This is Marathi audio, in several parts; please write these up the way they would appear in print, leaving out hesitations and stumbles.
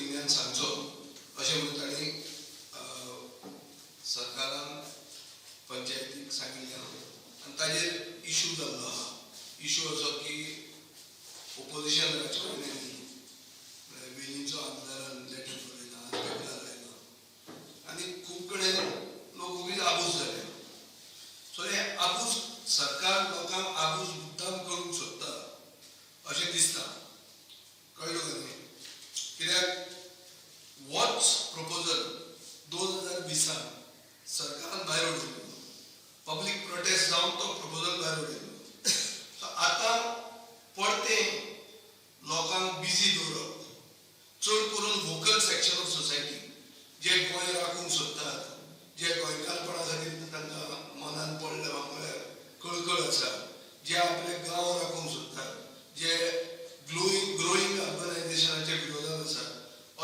म्हयन्यान सांगचो अशें म्हणून तांणी सरकारान पंचायतीक सांगिल्लें आहा आनी ताजेर इशू जाल्लो आहा. इशू असो की ओपोजिशन राजकारण्यांनी वेलींचो आमदारान लेटर बरयला आनी पेपरार लायला आनी खूब कडेन लोक उगीच आबूज जाले. सो हे आबूज सरकार लोकांक आबूज मुद्दाम करूंक सोदता अशें दिसता. कळ्ळो का न्ही? कित्याक होच प्रोपोजल 2020 सरकारान भायर उडयलो. पब्लीक प्रोटेस्ट जावन तो प्रोपोजल भायर उडयलो. सो आतां परतें लोकांक बिजी दवरप, चड करून वोकल सेक्शन ऑफ सोसायटी जे गोंय राखूंक सोदतात, जे गोंयकारपणा खातीर तांकां मनान पडल्या म्हळ्यार कळकळ आसा, जे आपले गांव राखूंक सोदतात, जे ग्रोईंग अर्बनायझेशनाच्या विरोधान आसा,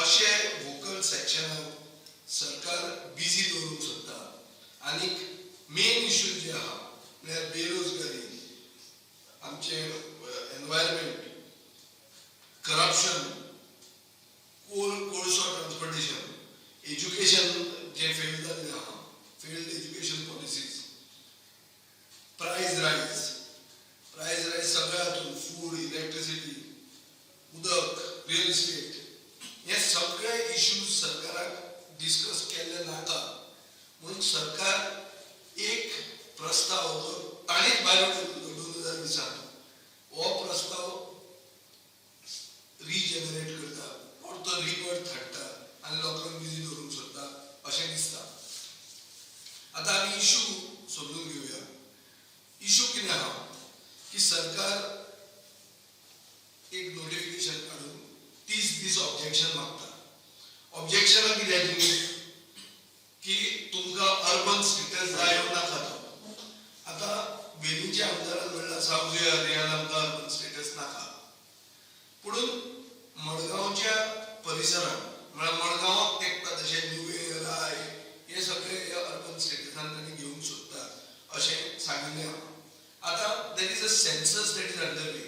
अशे वोकल सेक्शनाक सरकार बिजी दवरूंक सोदता. आनीक मेन इश्यू जे आहा म्हळ्यार बेरोजगारी, आमचे एनवायरमेंट, करप्शन, कोळसो ट्रान्सपोर्टेशन, एज्युकेशन जे फेल जाल्लें आहा, फेल्ड एज्युकेशन पॉलिसीज, प्रायस रायज सगळ्या हातून, फूड, इलेक्ट्रिसिटी, उदक, रियल इस्टेट, हे सगळे इश्यूज सरकाराक डिस्कस केल्ले नाका म्हणून सरकार एक प्रस्ताव ताणेच भायर उडयलो 2020. हो प्रस्ताव रिजेनरेट करता, परतो रिबर्थ हाडटा आनी लोकांक बिजी दवरूंक सोदता अशें दिसता. आतां आमी इश्यू समजून घेवया. इश्यू कितें आहा की सरकार एक नोटिफिकेशन काडून 30 दीस ऑब्जेक्शन मागता. ऑब्जेक्शनां कित्याची की तुमकां अर्बन स्टेटस जाय नाका तो. आतां वेलींचे आमदारान म्हणलां सावजी एरियान आमकां अर्बन स्टेटस नाका, पुणून मडगांवच्या परिसरांत म्हळ्यार मडगांवाक तेंकता तशे नुवें, राय हे सगळे अर्बन स्टेटसान तांणी घेवंक सोदतात अशें सांगिल्लें आहा. आतां there is a census that is under way.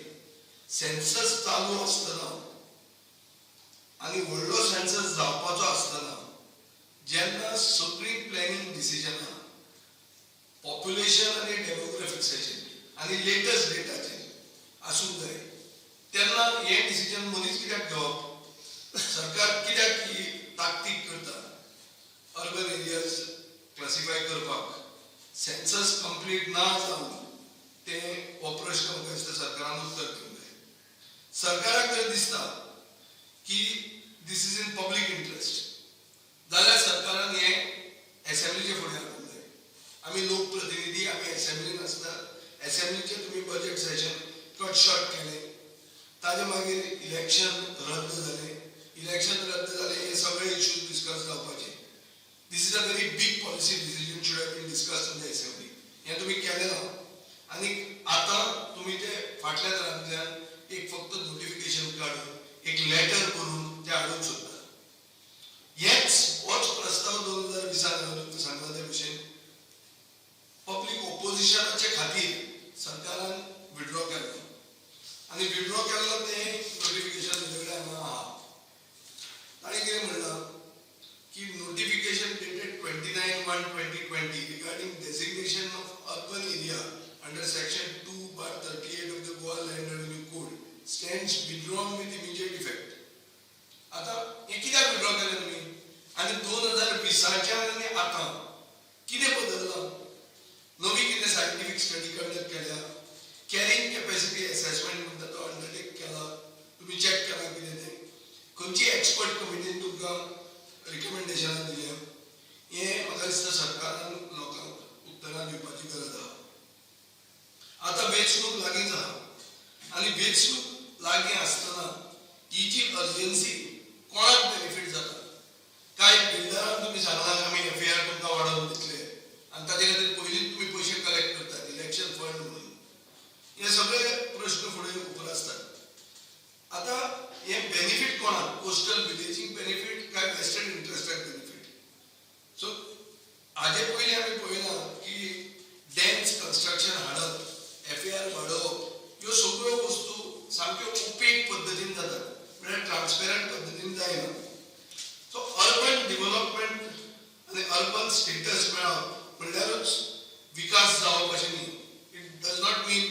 Census चालू आसतना आनी व्हडलो सेन्सस जावपाचो आसतना जेन्ना सगळीं प्लॅनिंग डिसिजनां पॉप्युलेशन आनी डेमोग्राफिक्साचेर आनी लेटस्ट डेटाचेर आसूंक जाय, तेन्ना हे डिसिजन मनीस कित्याक घेवप? सरकार कित्याक ही ताकतीक करता अर्बन एरियाज क्लासिफाय करपाक? सेन्सस कंप्लीट ना जावन तें हो प्रश्न म्हाका दिसता सरकारान उत्तर दिवंक जाय. सरकाराक जर दिसता की this is in public interest जाल्यार सरकारान हें एसेंब्लीचे फुडें हाडूंक जाय. आमी लोकप्रतिनिधी, आमी एसेंब्लीन आसतात, एसेंब्लीचें तुमी बजेट सेशन कट शॉर्ट केलें, ताजे मागीर इलेक्शन रद्द जालें, हे सगळे इश्यूज डिस्कस जावपाचे. This is a very big policy decision should have been discussed in the assembly. हें तुमी केलें ना आनी आतां तुमी ते फाटल्या तरांतल्यान एक फक्त नोटिफिकेशन काडून एक लेटर करून ते हाडूंक सोदतात. होच प्रस्ताव 2020 सांगला ते भशेन पब्लीक ओपोजिशनाचे खातीर सरकारान विड्रॉ केलो आनी विड्रॉ केल्लो तें नोटिफिकेशन वेगळें हांगा आहा. ताणें कितें म्हणलां की notification dated 29/1/2020 regarding designation of urban area under section 2/38 of the Goa Land Revenue Code stands withdrawn with immediate effect. आतां हें कित्याक विड्रॉ केलें तुमी? आनी 2020च्यान आनी आतां कितें बदललां? नवी कितें सायंटिफीक स्टडी कंडक्ट केल्या, कॅरिंग कॅपॅसिटी एसेसमेंट म्हणटा तो अंडरटेक केला, तुमी चॅक केला कितें तें, खंयची एक्सपर्ट कमिटीन तुमकां रिकमेंडेशनां दिल्या, हें म्हाका दिसता सरकारान लोकांक उत्तरां दिवपाची गरज आहा. आतां वेंचणूक लागींच आहा आनी वेंचणूक लागीं आसतना ही जी अर्जन्सी कोणाक बेनिफीट जाता? कांय बिल्डरांक तुमी सांगलां आमी FAR तुमकां वाडोवन दितले आनी ताचे खातीर पयलींच तुमी पयशे कलेक्ट करतात इलेक्शन फंड म्हणून. हे सगळे प्रश्न फुडें उबर आसतात. आतां हे बेनिफीट कोणाक? कोस्टल विलेजींक बेनिफीट काय वेस्टर्न इंट्रस्टाक बेनिफीट? सो हाजे पयलीं आमी पळयलां की डेन्स कन्स्ट्रक्शन हाडप, FAR वाडोवप, ह्यो सगळ्यो वस्तू सामक्यो ओपेक पद्दतीन जातात, म्हळ्यार ट्रान्सपेरंट स्टेटस मेळप म्हणल्यारूच विकास जावप अशें न्ही. It does not mean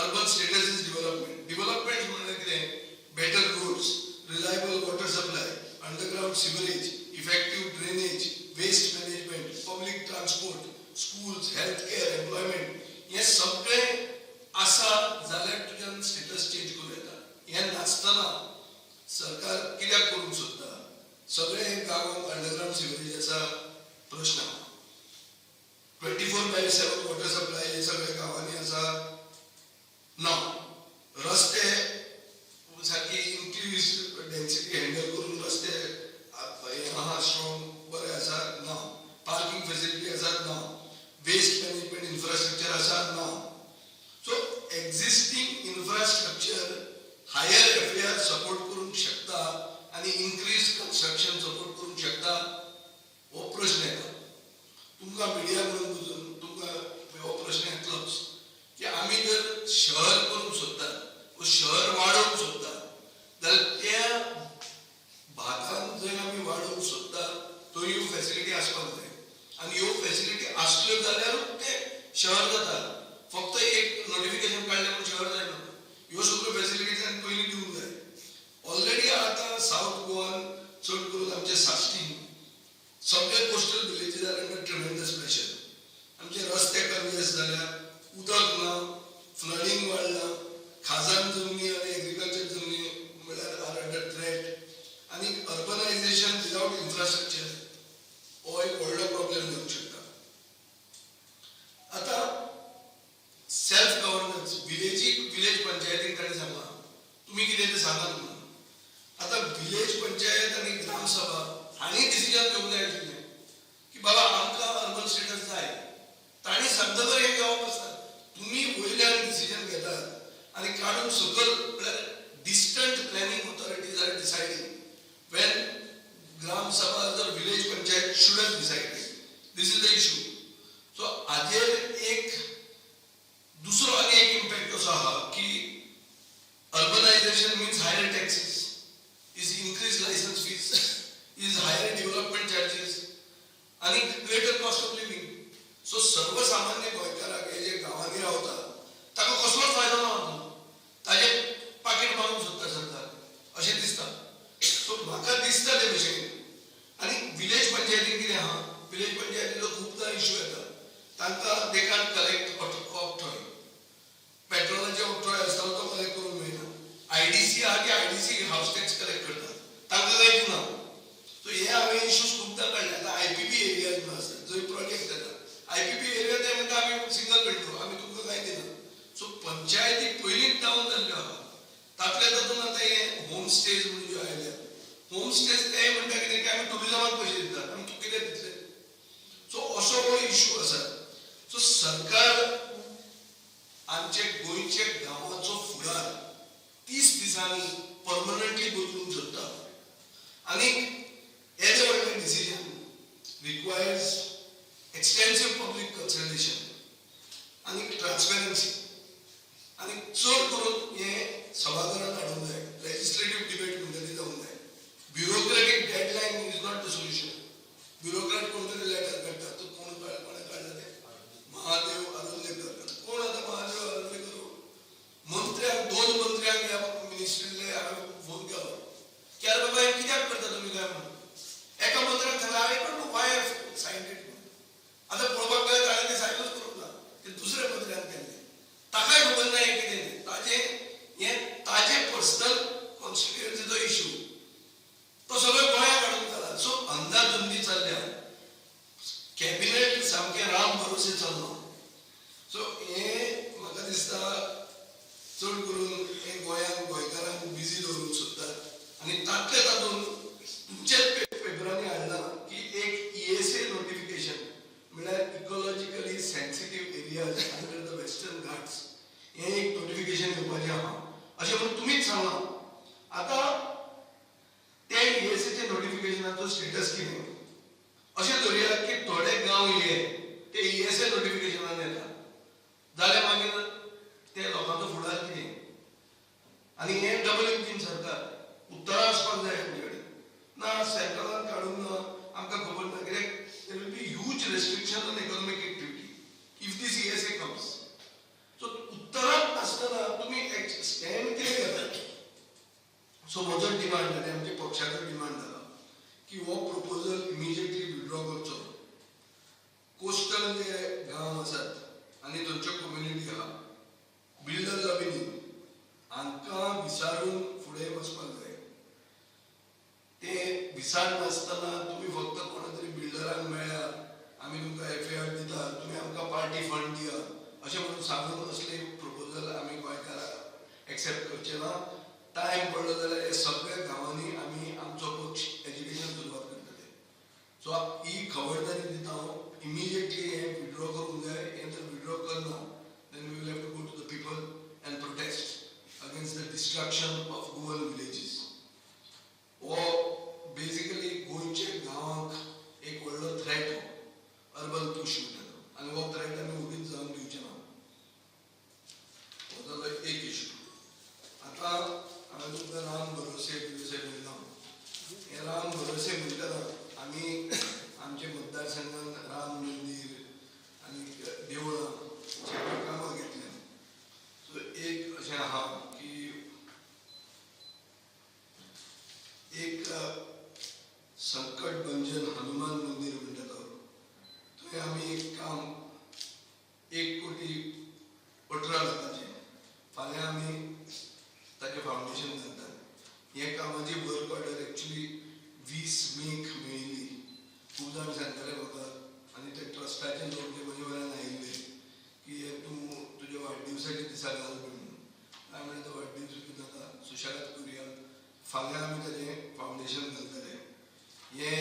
urban status is development. Development म्हणजे कितें? Better roads, reliable water supply, underground sewerage, effective drainage, waste management, public transport, schools, health care, employment हे सगळें आसा जाल्यार तुज्यान स्टेटस चेंज करूं येता. हें नासतना सरकार कित्याक करूंक सोदता? सगळे गांवांत अंडरग्राउंड सिवरेज आसा प्रश्न. 24/7 वॉटर सप्लाय हे सगळे गांवांनी आसा ना. रस्ते सारकी इन्क्रीज डेन्सिटी हँडल करून रस्ते आहा स्ट्रॉंग बरे आसा ना. पार्किंग फेसिलिटी आसा ना. वेस्ट मॅनेजमेंट इन्फ्रास्ट्रक्चर आसा ना. So existing infrastructure higher FAR support करूंक शकता आणि इन्क्रीज कन्स्ट्रक्शन सपोर्ट करूंक शकता हो प्रश्न येता. तुमकां मिडिया म्हणून बुजून तुमकां हो प्रश्न येतलोच की आमी जर शहर करूंक सोदतात वा शहर वाडोवंक सोदतात जाल्यार त्या भागांत जंय आमी वाडोवंक सोदतात थंय ह्यो फॅसिलिटी आसपाक जाय. आनी ह्यो फॅसिलिटी आसल्यो जाल्यारूच ते शहर जाता. फक्त एक नोटिफिकेशन काडलें म्हणून शहर जायना. ह्यो सगळ्यो फॅसिलिटीज आमी पयलीं दिवंक जाय. ऑलरेडी आतां सावथ गोवान चड करून आमचे साश्टीन सगळे coastal villages are under tremendous pressure. आमचे रस्ते कंजेस्ट जाल्यात, उदक ना, फ्लडिंग वाडला, खाजण जमनी आनी एग्रीकल्चर जमनी म्हळ्यार आर अंडर थ्रेट. आनी अर्बनायझेशन विदाउट इन्फ्रास्ट्रक्चर हो एक व्हडलो प्रॉब्लेम जावंक शकता. आतां सेल्फ गव्हर्नन्स विलेज पंचायतीक ताणें सांगलां तुमी कितें तें सांगात म्हणून. आतां विलेज पंचायत आनी ग्रामसभा हांणी डिसिजन घेवंक जाय आशिल्लें की बाबा आमकां अर्बन स्टेटस जाय. तांणी सांगतकर हें जावप आसता. तुमी वयल्यान डिसिजन घेतात आनी काडून सकयल म्हळ्यार distant planning authorities are deciding when gramsabha जर village panchayat shouldn't decide. This is the issue. So हाजेर एक दुसरो आनी एक इम्पॅक्ट असो आहा की urbanization means higher taxes, is increase license fees, is higher development charges आणि greater cost of living. So सर्वसामान्य गोंयकाराक हे जे गांवांनी रावता ताका कसलोच फायदो ना. ताजे पाकीट मारूंक सोदता सरकार अशें दिसता. सो म्हाका दिसता ते भशेन. आनी विलेज पंचायतीन कितें आहा, विलेज पंचायतीचो खुबदां इश्यू येता. तांकां दे कांट कलेक्ट ऑक्ट्रॉय. पेट्रोलाचे ऑक्ट्रॉय आसता तो कलेक्ट करूंक मेळना. आयडीसी आहा की आयडीसी हावस टॅक्स कलेक्ट करता तांकां कांय दिना. सो हे हांवें इश्यूज खुबदां काडले. आतां आयपीपी एरियाज म्हणून आसता जंय प्रोजेक्ट जाता. आयपीपी एरिया ते म्हणटा आमी सिंगल विंडो आमी तुमकां कांय दिना. सो पंचायती पयलींच डावन जाल्ल्यो आहा. तातूंत आतां हे होम स्टेज म्हणून ज्यो आयल्या होम स्टेज ते म्हणटा कितें की आमी टुरिजमाक पयशे दितात आमी तुका कितें दितले. सो असो हो इश्यू आसा. सो सरकार आमचे गोंयचे गांवाचो फुडार 30 दिसांनी परमनंटली बदलूंक सोदता. आनी हे जे व्हडलें डिसिजन रिक्वायर्स एक्सटेन्सिव पब्लीक कन्सल्टेशन आनी ट्रान्सपेरन्सी. आनी चड करून हे सभाघरांत हाडूंक जाय. लेजिस्लेटिव्ह डिबेट म्हणटा ती जावंक जाय. Bureaucratic deadline is not the solution. Bureaucrat कोण तरी लेटर काडटा. तो कोणें काडला तें महादेव आरोलेकर. कोण आतां महादेव आरोलेकर? मंत्र्यांक 2 मंत्र्यांक ह्या मिनिस्ट्रीले हांवें फोन केलो की अरे बाबा हे कित्याक करता तुमी काय म्हणून. एका मंत्र्याक सांगलें हांवें don't know why I signed it म्हणून. आतां पळोवपाक गेल्यार ताणें तें सायनूच करूंक ना. ते दुसऱ्या मंत्र्यान केल्लें. ताकाय खबर ना हें कितें तें. ताजे पर्सनल कॉन्स्टिट्युएन्सीचो इश्यू तो सगळो गोंयांत हाडून जाला. सो अंदाधुंदी चल्ल्या. कॅबिनेट सामकें राम भरोसे चल्ला. सो हें म्हाका दिसता चड करून हे गोंयांत गोंयकारांक बिजी दवरूंक सोदतात. आनी तातले तातूंत तुमच्याच पेपरांनी हाडला की एक ESA नोटिफिकेशन म्हळ्यार ecologically sensitive areas under the western Ghats हें एक नोटिफिकेशन येवपाचें आहा अशें म्हणून तुमीच सांगलां. आतां ते ESAचे नोटिफिकेशनाचो स्टेटस कितें अशें धरया की थोडे गांव हे ते ESA नोटिफिकेशनान येता जाल्यार मागीर ते लोकांचो फुडार कितें. आनी हें डबल इंजीन सरकार उत्तरां आसपाक जाय आमचे कडेन ना. सेंट्रलान काडूंक ना आमकां खबर ना. कित्याक देर वील बी ह्यूज विसाण नासतना तुम्ही फक्त कोणा तरी बिल्डरांक मेळ्या आमी तुमकां FAR दिता तुम्ही आमकां पार्टी फंड दिया अशें म्हणून सांगून असले प्रपोजल आमी गोंयकार एक्सेप्ट करचे ना. टायम पडलो जाल्यार हे सगळ्या गांवांनी आमी आमचो पक्ष एज्युकेशन सुरवात करतले. सो ही खबरदारी दिता हांव इमिजिएटली हे विड्रॉ करूंक जाय. हे जर विड्रॉ करना then we will have to go to the people and protest against the destruction of rural villages. हो बेसिकली गोंयचे गांवांक एक व्हडलो थ्रेट हो अर्बन पुश म्हणटा आनी हो थ्रेट आमी उगीच जावंक दिवचे ना. हो जालो एक इशू. आतां हांवें तुमकां रान भरोसे म्हणटा हे रान भरोसे म्हणटना आमी आमचे मतदारसंघान राम मंदिर आनी देवळां कामां घेतल्या. सो एक अशें आहा की एक संकट भंजन हनुमान मंदिर म्हणटा थंय आमी एक काम 1,18,00,000 फाल्यां आमी ताचें फावंडेशन घालतात. हे कामाची वर्क ऑर्डर एक्चुली 20 मेक मेळिल्ली. खूब जाण सांगताले म्हाका आनी ते ट्रस्टाचे लोक जे म्हजे म्हऱ्यान आयिल्ले की हे तूं तुज्या वाडदिवसाच्या दिसा घाल म्हणून. हांवें म्हणलें तो वाडदीस बी नाका सुशेगाद करुया. फाल्यां आमी ताचें फावंडेशन घालतले. हे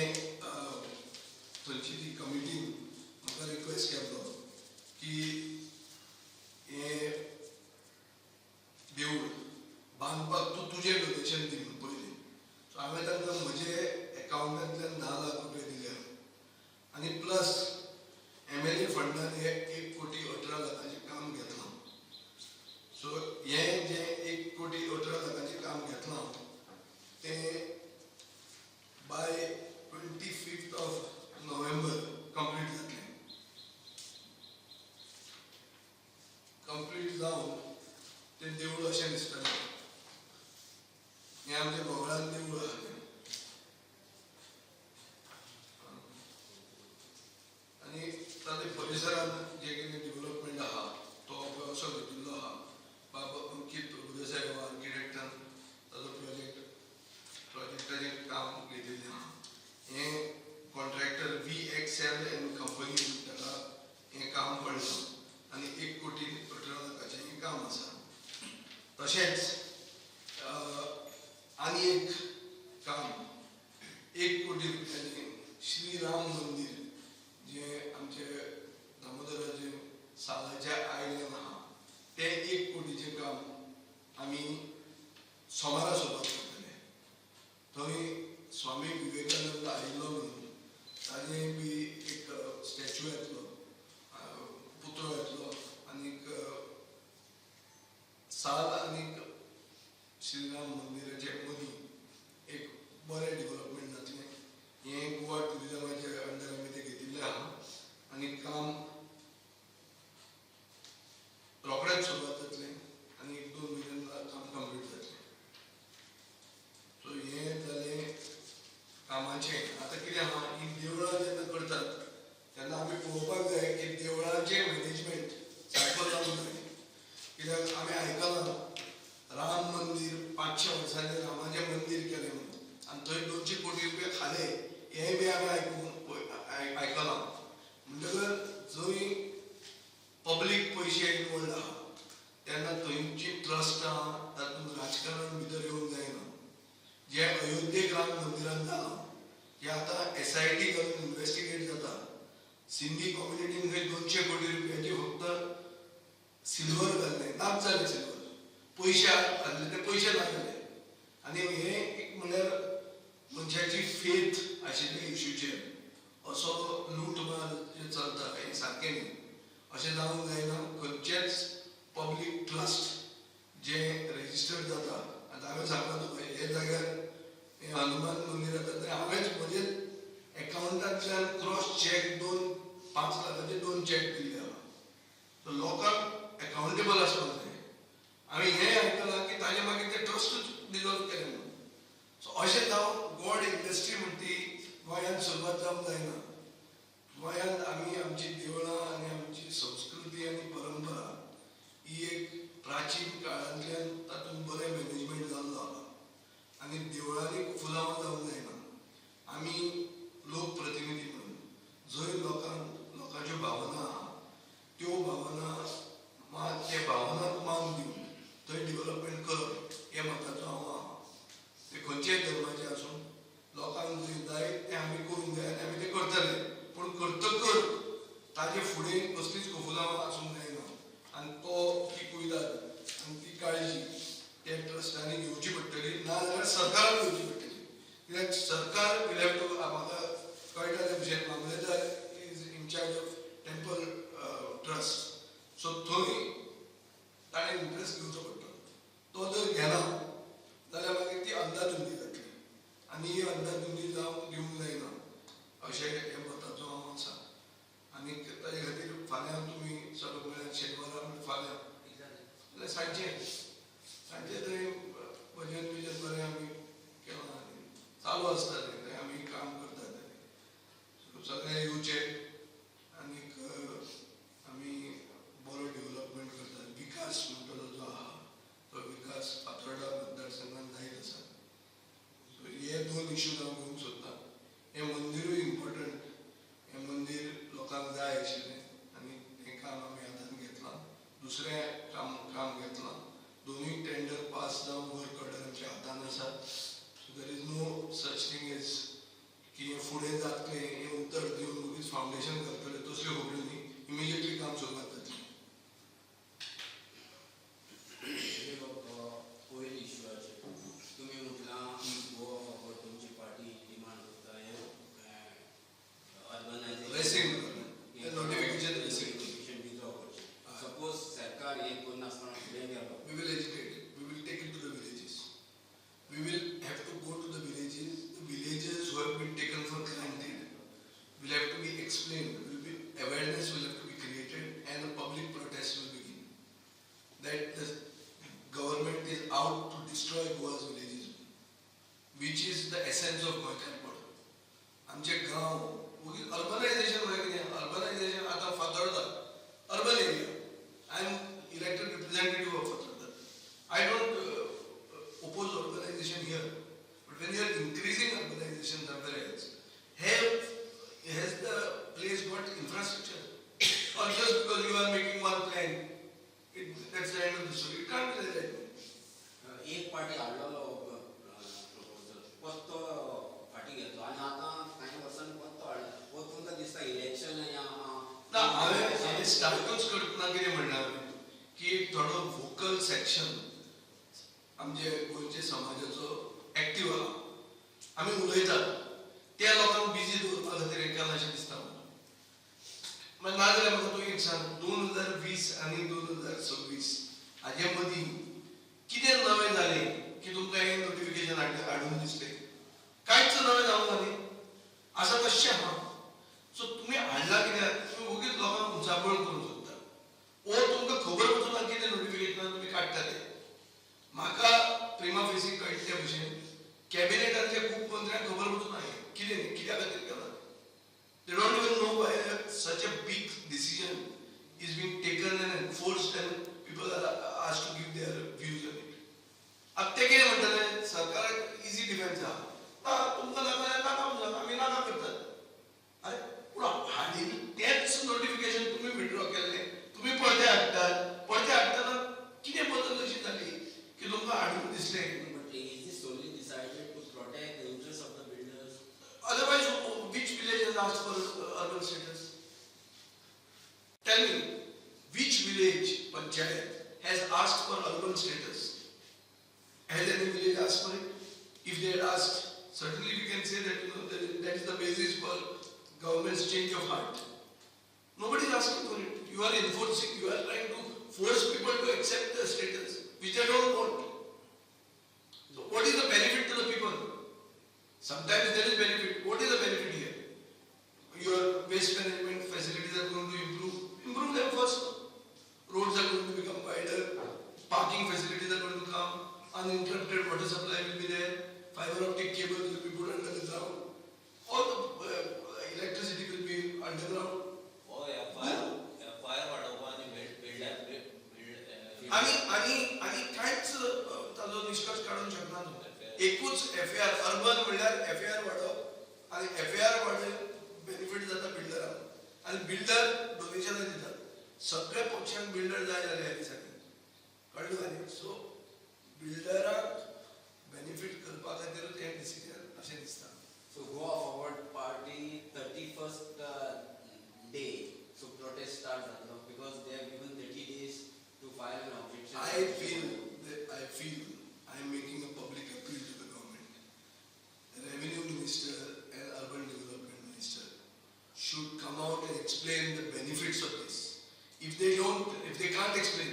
थंयची ती कमिटीन म्हाका रिक्वेस्ट केल्लो की हे देवूळ बांदपाक तूं तुजें डोनेशन दी म्हणून पयलीं. सो हांवें तांकां म्हजे एकावंटांतल्यान 10 लाख रुपया दिल्या आनी प्लस MLA फंडान हे 1,18,00,000 काम घेतलां. सो हे जे 1,18,00,000 काम घेतलां तें by 25th of November complete जातलें. कंप्लीट जावन तें देवूळ अशें दिसतलें. हें आमच्या गोगळान देवूळ आहा तें. आनी ताच्या परिसरांत जे कितें डेव्हलपमेंट आहा तो असो घेतिल्लो आहा. बाबा अंकीत प्रभुदेसाय हो आर्किटेक्टान ताचो प्रोजेक्टाचें काम घेतिल्लें आहा. हें कॉन्ट्रॅक्टर VXL एंड कंपनी ताका हें काम पडलां आनी 1,18,00,000 हें काम आसा. तशेंच आनी एक काम 1 कोटी रुपयांनी श्री राम मंदिर जे आमचे दामोदराचे सालाच्या आयल्यान आहा तें 1 कोटीचें काम आमी सोमारा सुरवात करतले. थंय स्वामी विवेकानंद आयिल्लो म्हणून ताजें बी एक स्टॅच्यू येतलो, पुतळो येतलो आनीक साल आनीक श्रीराम मंदिराचे मदीं एक बरें डेव्हलपमेंट जातलें. हें गोवा टुरिजमाच्या अंडर आमी तें घेतिल्लें आहा आनी काम रोखडेंच सुरवात जातलें आनी 1-2 म्हयन्यान काम कंप्लीट जातलें. सो हें जालें कामाचें. आतां कितें आहा ही देवळां जेन्ना करतात तेन्ना आमी पळोवपाक जाय की देवळांचें मॅनेजमेंट सारको जावंक जाय. कित्याक आमी आयकलां राम मंदिर 500 वर्सांनी रामाचें मंदिर केलें म्हणून आनी थंय 200 कोटी रुपया खाले हेंय बी आमी आयकलां. म्हणटकर जंय पब्लीक पयशे इनवॉल्ड आहा तेन्ना थंयची ट्रस्ट आहा तातूंत राजकारण भितर येवंक जायना. जे अयोध्येक राम मंदिरान जालां हें आतां SIT घालून इन्वेस्टिगेट जाता. सिंधी कम्युनिटीन खंय 200 कोटी रुपयाचे फक्त सिल्वर घाल्ले, नाच जाले सिल्वर. पयशे घातले ते पयशे ना जाले. आनी हें एक म्हणल्यार मनशाची फेथ आशिल्ल्या इश्यूचेर असो लूटमार जे चलता हें सारकें न्ही. अशें जावंक जायना. खंयचेच पब्लीक ट्रस्ट जे रेजिस्टर्ड जाता. आतां हांवें सांगलां तुका हे जाग्यार हें हनुमान मंदिर आसा थंय हांवेंच म्हजे एकावंटांतल्यान क्रॉस चॅक 5 लाखाचे 2 चॅक दिल्ले आहा. सो लोकांक एकावंटेबल आसपाक जाय. हांवें हें आयकलां की ताजे मागीर ते ट्रस्टूच डिजॉल्व केले म्हणून. सो अशें जावन गोड इंडस्ट्री म्हणटा ती गोंयांत सुरवात जावंक जायना. गोंयांत आमी आमची देवळां आनी आमची संस्कृती आनी परंपरा ही एक प्राचीन काळांतल्यान तातूंत बरें मॅनेजमेंट जाल्लो आहा आनी देवळांनी फुलांव जावंक जायना. आम्ही काम करतात सगळे येवचे आनीक आमी बरो डेव्हलपमेंट करतात. विकास म्हणटलो जो आहा तो विकास फातोर्डा मतदारसंघात जायत आसा. सो हे दोन इश्यूज हांव घेवंक सोदतां. हें मंदिरूय इम्पॉर्टंट. हें मंदिर लोकांक जाय आशिल्लें आनी हें काम आमी हातांत घेतलां. दुसरें काम घेतलां. दोनूय टेंडर पास जावन वर्क ऑर्डर आमच्या हातांत आसा. So there is no such thing as की हें फुडें जातलें हें उतर दिवन मगीर फावंडेशन घालतले तसल्यो खबऱ्यो न्ही. इमिजिएटली काम सुरवात जातली. पयली इश्यूचे तुमी म्हटलां गोवा फॉरवर्ड तुमची पार्टी डिमांड करता रेसिंग नोटिफिकेशन नोटिफिकेशन विथड्रॉ करचें. सपोज सरकार हें करनासतना फुडें गेलो. We will agitate it. We will take it to the villages. We will have to go to the villages. The villages who have been taken for granted will have to be explained. Awareness will have to be created and a public protest will begin. That the government is out to destroy Goa's villages, which is the essence of Goakarpad. आमचे गांव अर्बनायझेशन म्हणजे कितें? अर्बनायझेशन आतां Fatorda urban area. I am elected representative of Fatarda. I don't oppose urbanization here, but when you are increasing urbanization somewhere else, has the place got infrastructure? Or just because you are making one plan, that's the end of the story. It can't be like that. एक पार्टी हाडलेलो प्रपोजल परतो फाटी घेतलो आनी आतां कांय वर्सांनी परतो हाडला. वो तुमकां दिसता इलेक्शन ना हांवें स्टार्टूच करतना कितें म्हणलें हांवें की थोडो वोकल सेक्शन आमचे गोंयचे समाजाचो एक्टीव आहा. आमी उलयतात त्या लोकांक बिजी दवरपा खातीर हें केलां अशें दिसता म्हाका. मागीर ना जाल्यार म्हाका तूं एक सांग 2020 आनी 2026 हाजे मदीं कितें नवें जालें की तुमकां हें नोटिफिकेशन हाडून दिसलें? कांयच नवें जावंक ना न्ही. आसा तशें आहा. सो तुमी हाडला कित्याक? तुमी वगीच लोकांक उचापळ करूंक सोदता. वो तुमकां खबर वचूना कितें नोटिफिकेशनां तुमी काडटा तें. म्हाका प्रिमा फेसी कळटले भशेन कॅबिनेटांतल्या खूब मंत्र्यांक खबर वचूना कितें कित्या खातीर केलां. They don't even know why such a big decision is being taken and enforced and people are asked to give their views on it. अब ते कितें म्हणटले? सरकाराक इजी डिफेन्स आहा. ना तुमकां नाका नाका म्हणून आमी नाका करतात. अरे पूण हाडील तेंच नोटिफिकेशन तुमी विड्रॉ केल्लें. तुमी पळते हाडटात. पळते हाडटना कितें बदल अशी जाली की तुमकां हाडून दिसलें? But is this solely decided to protect the interests of the builders? Otherwise, which village has asked for urban status? Tell me, which village panchayat has asked for urban status? Has any village asked for it? If they had asked, certainly we can say that that is the basis for government's change of heart. Nobody is asking for it. You are enforcing. You are trying to force people to accept the status, which they don't want. So, what is the benefit to the people? Sometimes there is benefit. What is the benefit here? Your waste management facilities are going to improve. Improve them first. Roads are going to become wider. Parking facilities are going to come. Uninterrupted water supply will be there. Fiber optic cables will be put under the ground. All the electricity will be underground. Fire वाडोवपा आणि कांयच ताजो निष्कर्ष काडूंक शकना न्हू. एकूच FAR अर्बन म्हणल्यार FAR वाडप आनी FAR वाडून बेनिफीट जाता बिल्डरांक आनी बिल्डर डोनेशनां दितात. सगळ्या पक्षांक बिल्डर जाय जाल्यार ह्या दिसांनी कळ्ळें न्ही. सो बिल्डराक बेनिफीट करपा खातीरूच हें डिसिजन अशें दिसता. So Goa Forward Party 31st day, so protest start जातलो because they have given 30 days to file an objection. I feel I am making a public appeal to the government. The Revenue Minister and Urban Development Minister should come out and explain the benefits of this. If they can't explain,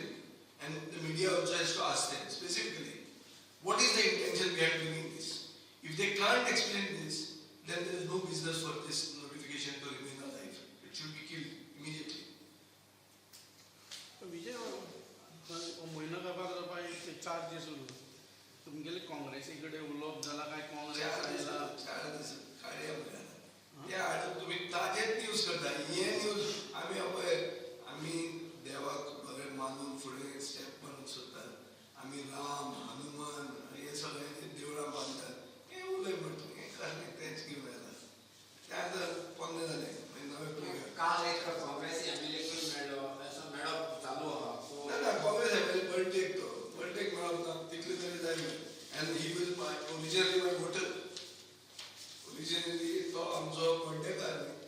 and the media also has to ask them specifically, what is the intention behind bringing this? If they can't explain this, then there is no business for this notification to remain alive. It should be killed immediately. विजय म्हयनो काबार जावपा एक 4 दीस उरलो. तुमगेले काँग्रेसी कडेन उलोवप जालां काय काँग्रेस आयला? एक्चुअली तो आमचो बर्थडे कार्ड